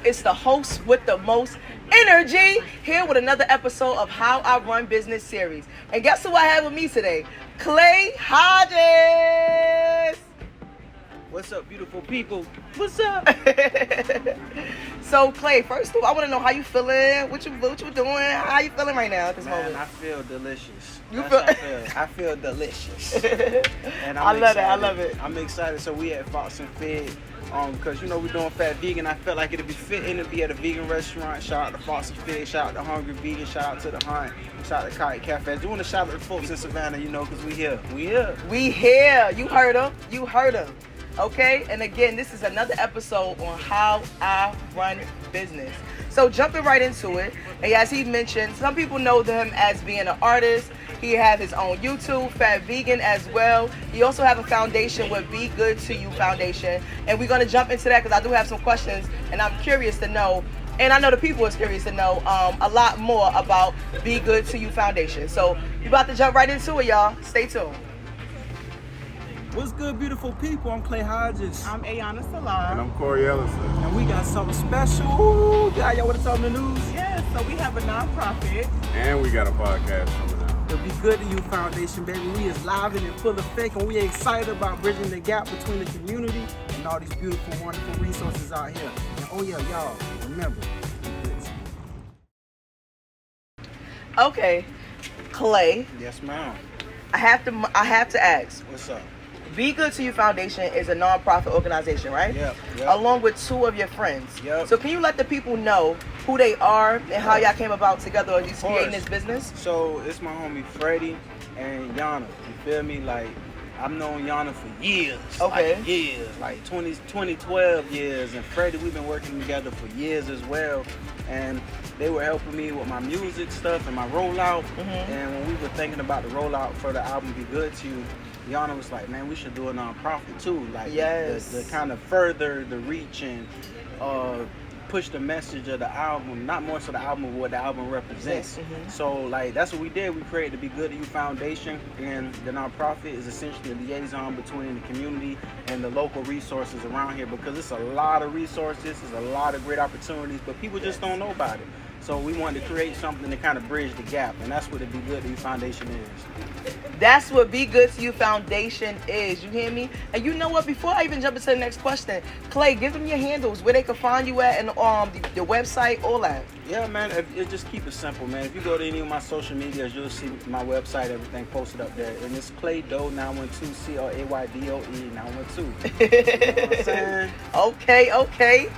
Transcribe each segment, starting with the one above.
It's the host with the most energy, here with another episode of How I Run Business series. And guess who I have with me today? Clay Hodges. What's up, beautiful people? What's up? So, Clay, first of all, I want to know how you feeling. What you doing? How you feeling right now at this moment? I feel delicious. You That's feel? how I feel delicious. And I love it. I'm excited. So we at Fox and Fed, because we're doing Fat Vegan. I felt like it'd be fitting to be at a vegan restaurant. Shout out to Fox and Fed. Shout out to Hungry Vegan. Shout out to the Hunt. Shout out to Kite Cafe. Doing a shout out to the folks in Savannah, because we here. We here. You heard him. Okay, and again, this is another episode on How I Run Business. So jumping right into it, and as he mentioned, some people know him as being an artist. He has his own YouTube, Fat Vegan, as well. He also have a foundation with BGOOD2UFOUNDATION, and we're going to jump into that because I do have some questions, and I'm curious to know, and I know the people is curious to know a lot more about BGOOD2UFOUNDATIon. So we're about to jump right into it, y'all. Stay tuned. What's good, beautiful people? I'm Clay Hodges. I'm Ayana Salah. And I'm Corey Ellison. And we got something special. Y'all want to tell them the news? Yeah, so we have a nonprofit. And we got a podcast coming out. The Be Good to You Foundation, baby. We is live and in full effect, and we excited about bridging the gap between the community and all these beautiful, wonderful resources out here. And oh yeah, y'all, remember, be good to you. Okay, Clay, Yes, ma'am. I have to ask. What's up? Be Good to You Foundation is a nonprofit organization, right? Yep. Along with two of your friends. Yep. So can you let the people know who they are and how y'all came about together or just creating this business? So it's my homie Freddie and Yana. You feel me? Like, I've known Yana for years. Okay. Like years. Like 2012 years. And Freddie, we've been working together for years as well. And they were helping me with my music stuff and my rollout. Mm-hmm. And when we were thinking about the rollout for the album Be Good to You, Yana was like, man, we should do a nonprofit too. Like, yes. the kind of further the reach and push the message of the album, not more so the album, but what the album represents. Mm-hmm. So, like, that's what we did. We created the Be Good to You Foundation, and the nonprofit is essentially a liaison between the community and the local resources around here, because it's a lot of resources, it's a lot of great opportunities, but people just don't know about it. So we wanted to create something to kind of bridge the gap, and that's what the Be Good to You Foundation is. That's what Be Good to You Foundation is. You hear me? And you know what? Before I even jump into the next question, Clay, give them your handles, where they can find you at, and your website, all that. Yeah, man. Just keep it simple, man. If you go to any of my social medias, you'll see my website, everything posted up there, and it's Claydoe 912 CLAYDOE 912. You know what I'm saying? Okay.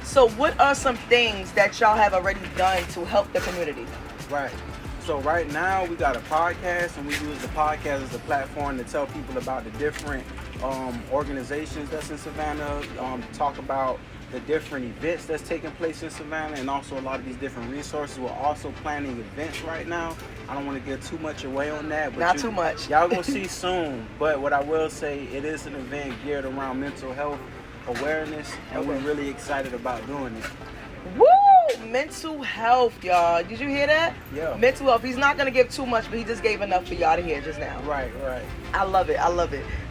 So what are some things that y'all have already done to help the community? Right. So right now we got a podcast, and we use the podcast as a platform to tell people about the different organizations that's in Savannah, talk about the different events that's taking place in Savannah, and also a lot of these different resources. We're also planning events right now. I don't want to give too much away on that. But Not too much. Y'all gonna see soon. But what I will say, it is an event geared around mental health awareness, and we're really excited about doing it. Woo! Mental health, y'all. Did you hear that? Yeah. Mental health. He's not gonna give too much, but he just gave enough for y'all to hear just now. Right. I love it.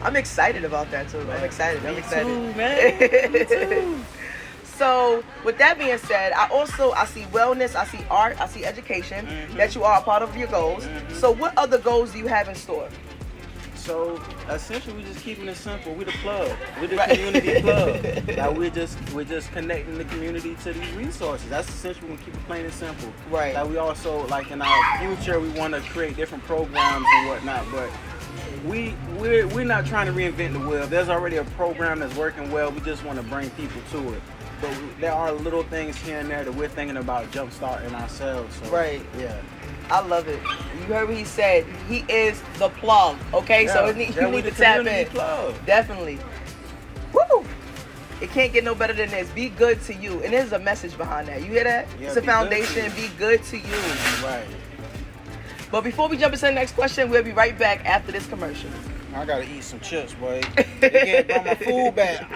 I'm excited about that too. I'm excited. Me too, man. Me too. So with that being said, I see wellness, I see art, I see education, that you are a part of your goals. So what other goals do you have in store? So essentially, we're just keeping it simple. We're the plug. We're the community plug. Like we're just connecting the community to these resources. That's essentially, we're gonna keep it plain and simple. Right. Like we also, like in our future, we want to create different programs and whatnot. But we're not trying to reinvent the wheel. There's already a program that's working well. We just want to bring people to it. But there are little things here and there that we're thinking about jumpstarting ourselves. So, right. Yeah. I love it. You heard what he said. He is the plug. Okay, Yeah, so you need to tap in. Plug. Definitely. Woo! It can't get no better than this. Be good to you, and there's a message behind that. You hear that? Yeah, it's a be foundation. good to Be good to you. Right. But before we jump into the next question, we'll be right back after this commercial. I gotta eat some chips, boy. They can't bring my food back.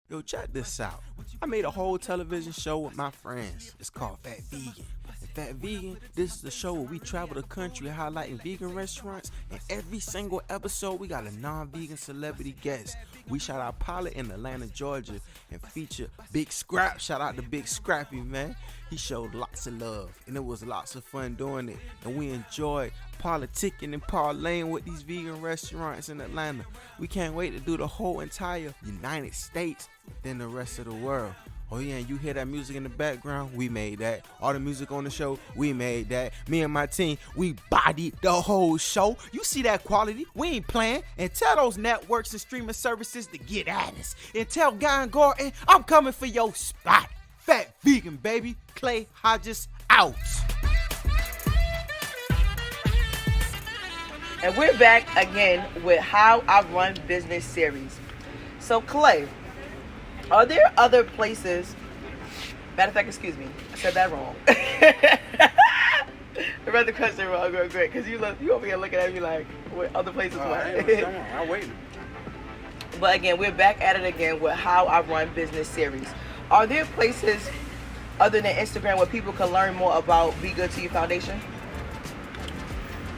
Yo, check this out. I made a whole television show with my friends. It's called Fat Vegan. Fat Vegan. This is the show where we travel the country highlighting vegan restaurants. And every single episode, we got a non-vegan celebrity guest. We shot our pilot in Atlanta, Georgia, and featured Big Scrap. Shout out to Big Scrappy, man. He showed lots of love, and it was lots of fun doing it. And we enjoyed politicking and parlaying with these vegan restaurants in Atlanta. We can't wait to do the whole entire United States, then the rest of the world. Oh yeah, and you hear that music in the background? We made that. All the music on the show, we made that. Me and my team, we bodied the whole show. You see that quality? We ain't playing. And tell those networks and streaming services to get at us. And tell Guy and Gordon, I'm coming for your spot. Fat Vegan, baby. Clay Hodges out. And we're back again with How I Run Business series. So Clay, are there other places, matter of fact, excuse me, I said that wrong. I read the question wrong, great, because you over here looking at me like, what other places what? I'm waiting. But again, we're back at it again with How I Run Business series. Are there places other than Instagram where people can learn more about Be Good to You Foundation?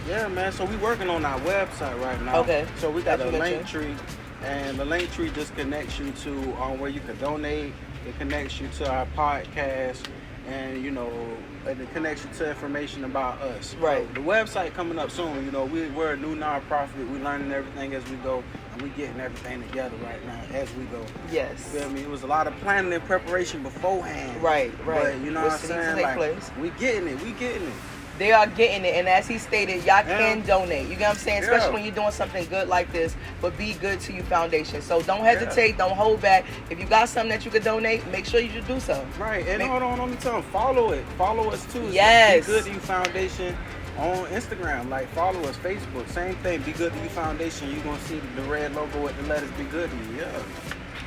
Yeah, man. So we working on our website right now. Okay. So we got As a you link mentioned. tree, and the link tree just connects you to where you can donate. It connects you to our podcast, and it connects you to information about us. Right. So the website coming up soon. We're a new nonprofit. We're learning everything as we go, and we getting everything together right now as we go. Yes. You feel me? It was a lot of planning and preparation beforehand. Right. But you know what I'm What's needs to saying? take Like, place. we getting it. They are getting it, and as he stated, y'all can donate. You get what I'm saying? Especially Yeah. when you're doing something good like this, but Be Good to You Foundation. So don't hesitate, don't hold back. If you got something that you could donate, make sure you just do so. Right, and hold on, let me tell them, follow it. Follow us too. It's Yes. Be Good to You Foundation on Instagram. Like, follow us. Facebook, same thing. Be Good to You Foundation. You're going to see the red logo with the letters Be Good to You. Yeah.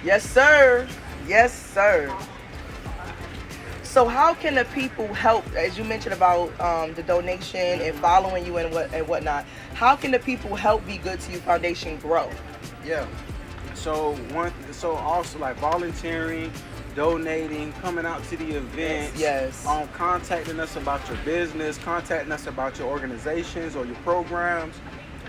Yes, sir. Yes, sir. So how can the people help, as you mentioned about the donation and following you and whatnot, how can the people help Be Good to You Foundation grow? Yeah. So also like volunteering, donating, coming out to the events, Yes. Contacting us about your business, contacting us about your organizations or your programs.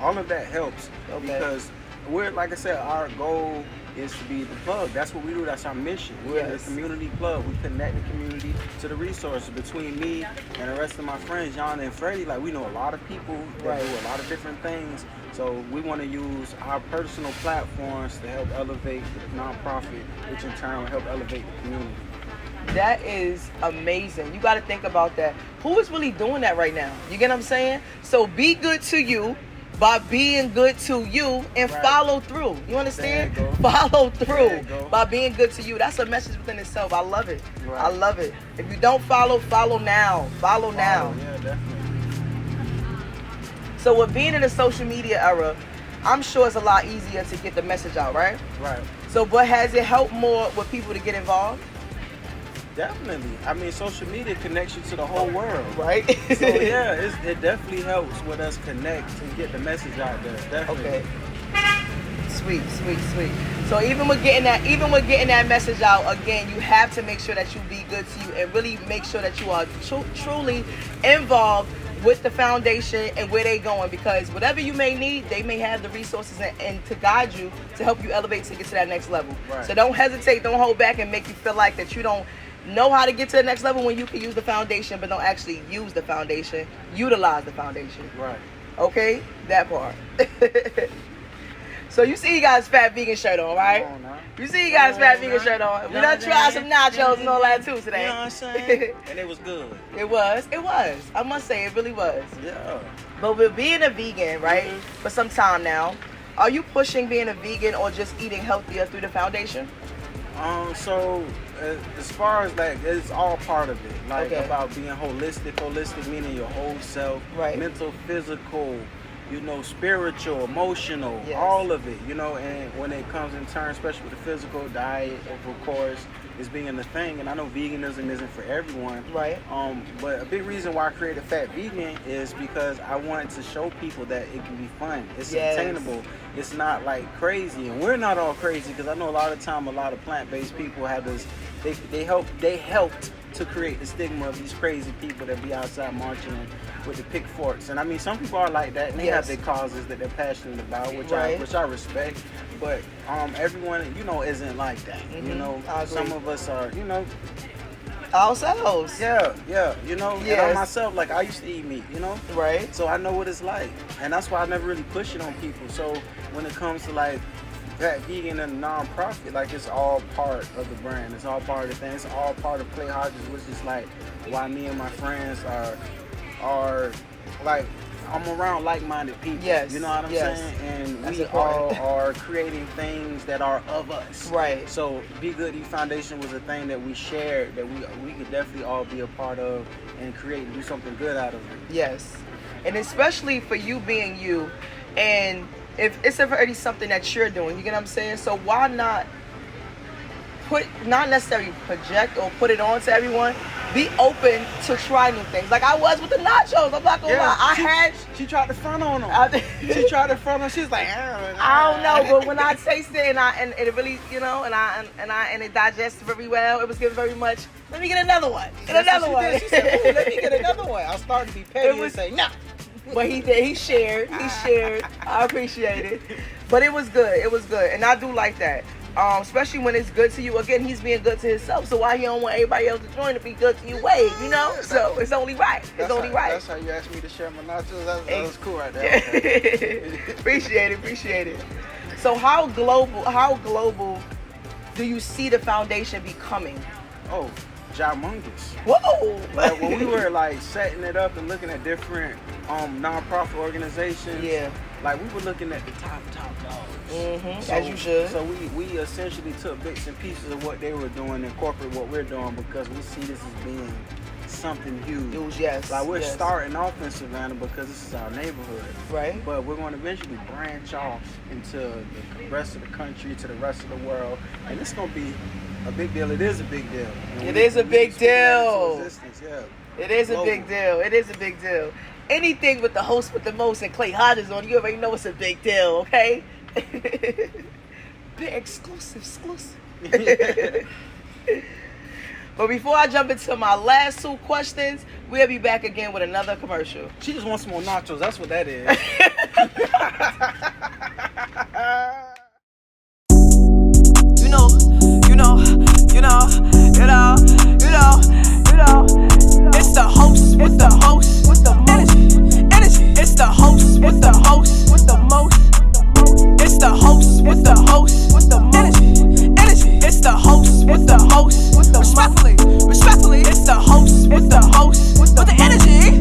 All of that helps because like I said, our goal is to be the plug. That's what we do. That's our mission. We're the community plug. We connect the community to the resources. Between me and the rest of my friends, John and Freddie, like, we know a lot of people that do a lot of different things. So we want to use our personal platforms to help elevate the nonprofit, which in turn will help elevate the community. That is amazing. You got to think about that. Who is really doing that right now? You get what I'm saying? So be good to you by being good to you and follow through. You understand? There you go. Follow There through you go. by being good to you. That's a message within itself. I love it. Right. I love it. If you don't follow now. Follow now. Yeah, definitely. So with being in the social media era, I'm sure it's a lot easier to get the message out, right? Right. So, but has it helped more with people to get involved? Definitely. I mean, social media connects you to the whole world. Right? So yeah, it definitely helps with us connect and get the message out there. Definitely. Okay. Sweet. So even with getting that message out, again, you have to make sure that you be good to you and really make sure that you are truly involved with the foundation and where they going, because whatever you may need, they may have the resources and to guide you to help you elevate to get to that next level. Right. So don't hesitate, don't hold back and make you feel like that you don't know how to get to the next level when you can use the foundation, but don't actually use the foundation. Utilize the foundation. Right. Okay? That part. So you see you got his Fat Vegan shirt on, right? Come on now. You see you got his Fat Vegan shirt on. We done tried some nachos and all that too today. You know what I'm saying? And it was good. It was. I must say, it really was. Yeah. But with being a vegan, right, for some time now, are you pushing being a vegan or just eating healthier through the foundation? So as far as like, it's all part of it. Like about being holistic meaning your whole self, Right. mental, physical, spiritual, emotional, all of it, and when it comes in turn, especially with the physical, diet, of course, is being the thing. And I know veganism isn't for everyone. Right. But a big reason why I created Fat Vegan is because I wanted to show people that it can be fun. It's attainable. It's not like crazy. And we're not all crazy, because I know a lot of time a lot of plant-based people have this, they helped to create the stigma of these crazy people that be outside marching with the pitchforks. And I mean, some people are like that, and they have their causes that they're passionate about, which I respect. But everyone, you know, isn't like that. You know, some of us are, you know, ourselves. Yeah, you know, and I myself, like, I used to eat meat, you know? Right. So I know what it's like. And that's why I never really push it on people. So when it comes to, like, that vegan and non-profit, like, it's all part of the brand. It's all part of the thing. It's all part of Clay Hodges, which is, like, why me and my friends are like, I'm around like-minded people. Yes. You know what I'm saying? And that's we important. all are creating things that are of us. Right. So BGOOD2UFOUNDATION was a thing that we shared, that we could definitely all be a part of and create and do something good out of it. Yes. And especially for you being you, and if it's already something that you're doing, you get what I'm saying? So why not not necessarily project or put it on to everyone, be open to try new things. Like I was with the nachos. I'm not gonna lie. She tried to front on them. She tried to front on. She was like, I don't know, but when I tasted it and it really, you know, and it digested very well, it was giving very much. Let me get another one. Get another one. She said, "Ooh, let me get another one." I started to be petty and say, "No." But he did. He shared. I appreciate it. But it was good. It was good, and I do like that. Especially when it's good to you. Again, he's being good to himself, so why he don't want everybody else to join to be good to you? Wait, you know? So it's only right. It's only right. That's how you asked me to share my nachos. That was cool right there. Okay. Appreciate it. So how global do you see the foundation becoming? Oh, humongous. Whoa! Like when we were like setting it up and looking at different non-profit organizations, like we were looking at the top dogs. So, as you should. So we essentially took bits and pieces of what they were doing and incorporate what we're doing because we see this as being something huge. Yes. Like we're starting off in Savannah because this is our neighborhood. Right. But we're going to eventually branch off into the rest of the country, to the rest of the world, and it's going to be a big deal. It is a big deal. It is a big deal. Yeah. It is a big deal. It is a big deal. Anything with the host with the most and Clay Hodges on, you already know it's a big deal, okay? Big exclusive. But before I jump into my last two questions, we'll be back again with another commercial. She just wants some more nachos. That's what that is. It's the host with the host with the energy. It's the host with the host with the most. It's the host with the host with the energy. It's the host with the host with the respectfully. It's the host with the host with the energy.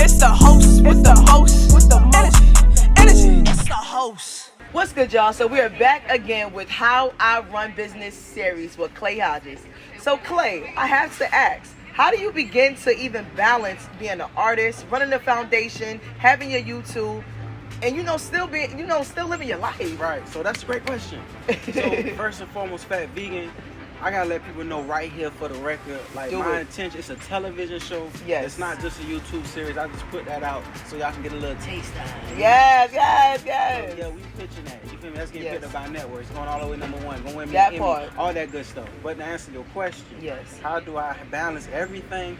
It's the host with the host with the energy. It's the host. What's good, y'all? So we're back again with How I Run Business series with Clay Hodges. So Clay, I have to ask, how do you begin to even balance being an artist, running the foundation, having your YouTube, and still living your life? Right. So that's a great question. So first and foremost, Fat Vegan, I gotta let people know right here for the record, like my intention, it's a television show. Yes. It's not just a YouTube series. I just put that out so y'all can get a little taste of it. Yes. So, yeah, we pitching that. You feel me? That's getting picked up by networks. Going all the way #1. Going win me that Emmy, part. all that good stuff. But to answer your question, yes, how do I balance everything?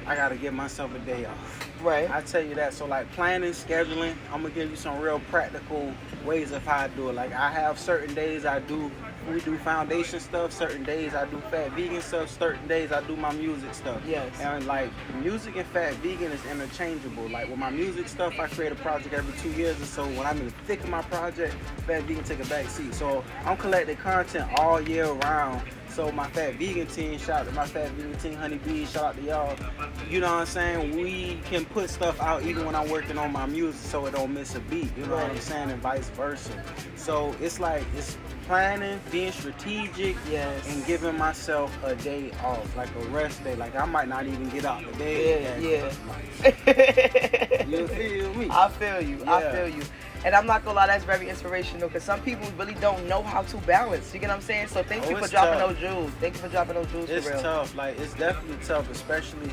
I gotta give myself a day off. Right. I tell you that. So like planning, scheduling, I'm gonna give you some real practical ways of how I do it. Like I have certain days we do foundation stuff, certain days I do Fat Vegan stuff, certain days I do my music stuff. Yes. And like music and Fat Vegan is interchangeable. Like with my music stuff, I create a project every 2 years or so. When I'm in the thick of my project, Fat Vegan take a back seat. So I'm collecting content all year round. So my Fat Vegan team, shout out to my Fat Vegan team, Honey Bee, shout out to y'all. You know what I'm saying? We can put stuff out even when I'm working on my music so it don't miss a beat. You know what I'm saying? And vice versa. So it's like, it's planning, being strategic, and giving myself a day off, like a rest day. Like I might not even get out the day. You feel me? I feel you. And I'm not gonna lie, that's very inspirational because some people really don't know how to balance. You get what I'm saying? So thank you for dropping those jewels. Thank you for dropping those jewels. It's for real. tough. Like it's definitely tough, especially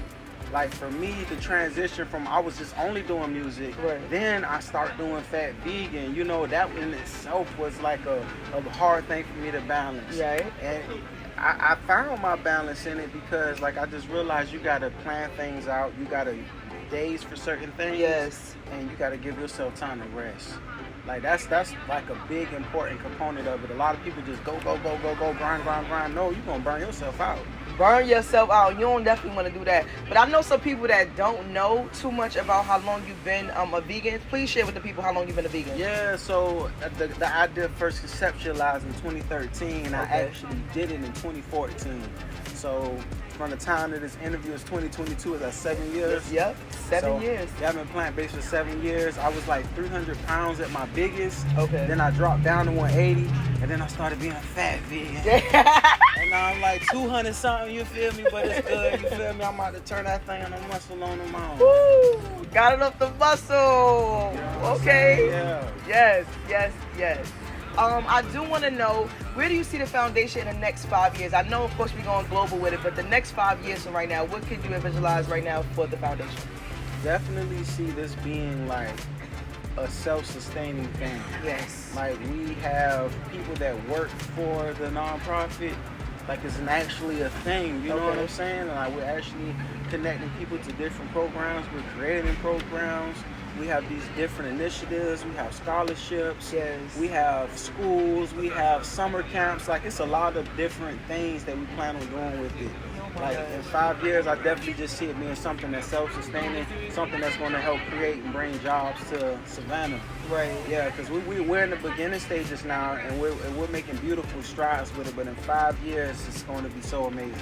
like for me, the transition from I was just only doing music, Right. then I start doing fat vegan. You know, that in itself was like a hard thing for me to balance. Right. And I found my balance in it because like I just realized you gotta plan things out. You gotta days for certain things. Yes. And you gotta give yourself time to rest. Like that's like a big important component of it. A lot of people just go, grind. No, you're gonna burn yourself out. Burn yourself out. You don't definitely want to do that. But I know some people that don't know too much about how long you've been a vegan. Please share with the people how long you've been a vegan. Yeah, so the idea first conceptualized in 2013, and I Okay. actually did it in 2014. So from the time that this interview is 2022, is that 7 years? Yep, 7 So, years. Yeah, I've been plant-based for 7 years. I was like 300 pounds at my biggest. Okay. Then I dropped down to 180, and then I started being a fat vegan. And now I'm like 200 something, you feel me? But it's good, you feel me? I'm about to turn that thing on the muscle on the own. Woo! Got it off the muscle. You know what I'm Okay. saying? Yeah. Yes. I do want to know, where do you see the foundation in the next 5 years? I know, of course, we're going global with it, but the next 5 years from right now, what could you visualize right now for the foundation? Definitely see this being like a self-sustaining thing. Yes. Like we have people that work for the nonprofit, like it's actually a thing, you know what Okay. I'm saying? Like we're actually connecting people to different programs, we're creating programs, we have these different initiatives, we have scholarships, Yes. we have schools, we have summer camps, like it's a lot of different things that we plan on doing with it. my Like gosh. in 5 years, I definitely just see it being something that's self-sustaining, something that's going to help create and bring jobs to Savannah. Right. Yeah, because we're in the beginning stages now, and we're making beautiful strides with it. But in 5 years, it's going to be so amazing.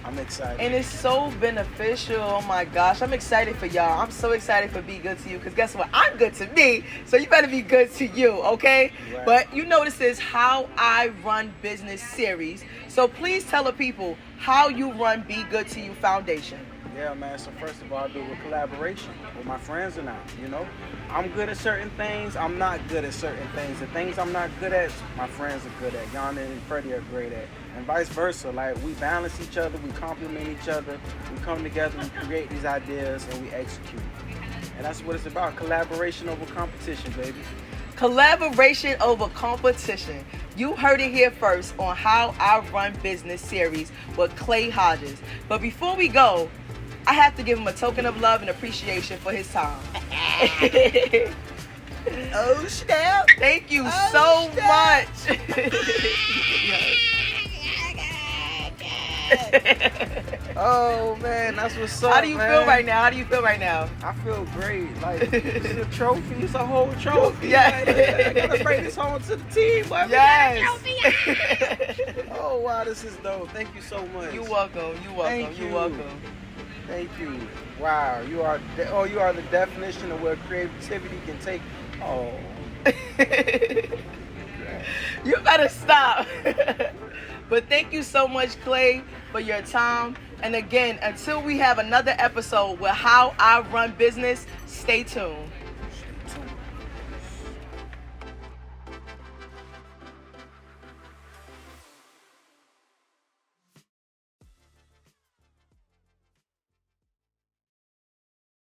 I'm excited. And it's so beneficial. Oh my gosh, I'm excited for y'all. I'm so excited for Be Good to You, because guess what? I'm good to me, so you better be good to you, okay? Right. But you know this is How I Run Business series, so please tell the people how you run Be Good to You Foundation. Yeah, man. So first of all, I do it with collaboration with my friends and I. You know, I'm good at certain things. I'm not good at certain things. The things I'm not good at, my friends are good at. Yonder and Freddie are great at, and vice versa. Like we balance each other, we complement each other. We come together, we create these ideas, and we execute. And that's what it's about: collaboration over competition, baby. Collaboration over competition. You heard it here first on How I Run Business series with Clay Hodges. But before we go, I have to give him a token of love and appreciation for his time. Oh, snap. Thank you so much. Oh man, that's what's up. How do you man. feel right now? How do you feel right now? I feel great. Like this is a trophy. It's a whole trophy. Yeah. Like, I gotta bring this home to the team. Boy. Yes. Oh wow, this is dope. Thank you so much. You're welcome. You're welcome. Thank You're you. welcome. Thank you. Wow, you are the definition of where creativity can take. Oh. You better stop. But thank you so much, Clay, for your time. And again, until we have another episode with How I Run Business, stay tuned.